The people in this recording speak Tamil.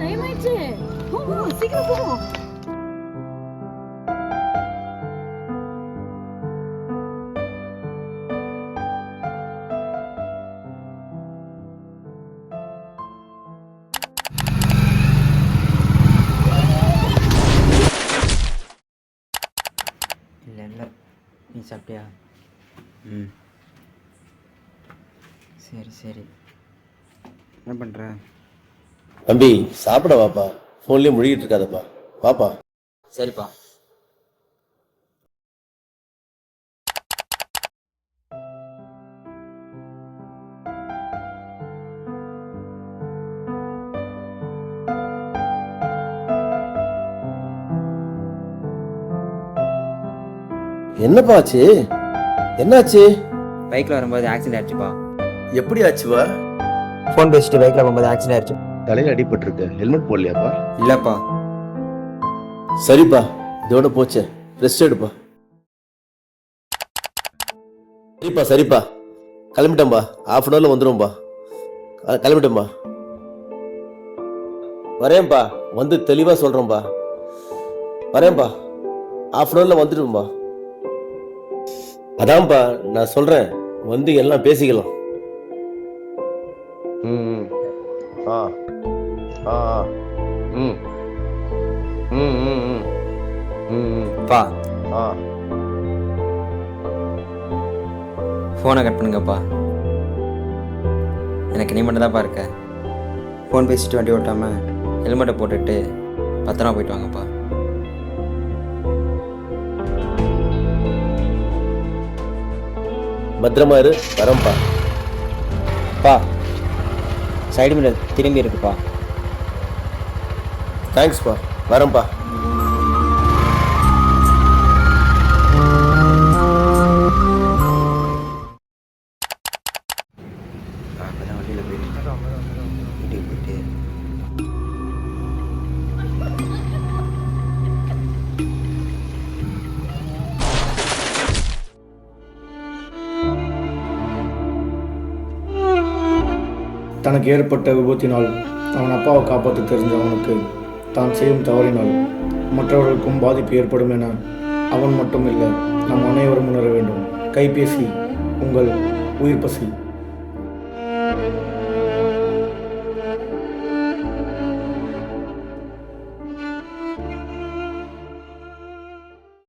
டைம் ஆயிடுச்சு. போ சீக்கிரம் போ. இல்லை இல்லை, நீ சாப்பிட்டியா? ம், சரி சரி. என்ன பண்ணுற? தம்பி சாப்பிட வாப்பா, ஃபோன்லேயே முழுகிட்டு இருக்காதப்பா, வாப்பா. சரிப்பா. என்னப்பா ஆச்சு? என்னாச்சு? பைக்கில் வரும்போது ஆக்சிடென்ட் ஆயிடுச்சுப்பா. எப்படி ஆச்சுவா? ஃபோன் பேசிட்டு பைக்கில் வரும்போது ஆக்சிடென்ட் ஆயிடுச்சு. தலையில் அடிபட்டிருக்கு, ஹெல்மெட் போடலையாப்பா? இல்லைப்பா. சரிப்பா, இதோட போச்சே, ரெஸ்ட் எடுப்பா. சரிப்பா சரிப்பா, கிளம்பிட்டேன்பா, ½ வந்துடும்பா. கிளம்பிட்டேன்பா, வரேன்பா, வந்து தெளிவாக சொல்கிறேன்பா. வரேன்பா, ½ வந்துடும்பா. அதான்ப்பா நான் சொல்கிறேன், வந்து எல்லாம் பேசிக்கலாம். ம் ஆ ஆ ம் ம் ம் ம் ம் பா, ஆ ஃபோனை கட் பண்ணுங்கப்பா. எனக்கு நீ மட்டும் தான்ப்பா இருக்க. ஃபோன் பேசிட்டு வண்டி ஓட்டாமல் ஹெல்மெட்டை போட்டுட்டு பத்திரமா போயிட்டு வாங்கப்பா. பத்திரமா இரு, வரேன்ப்பா. பா, சைடு மிரர் திரும்பி இருக்குப்பா. தேங்க்ஸ்ப்பா, வரேன்ப்பா. அப்போதான் வண்டியில் போயிட்டு வீட்டுக்கு போயிட்டு தனக்கு ஏற்பட்ட விபத்தினால் அவன் அப்பாவை காப்பாற்ற தெரிஞ்ச அவனுக்கு தான் செய்யும் தவறினால் மற்றவர்களுக்கும் பாதிப்பு ஏற்படும் என அவன் மட்டும் இல்லை, நம் அனைவரும் உணர வேண்டும். கைபேசி உங்கள் உயிர் பசி.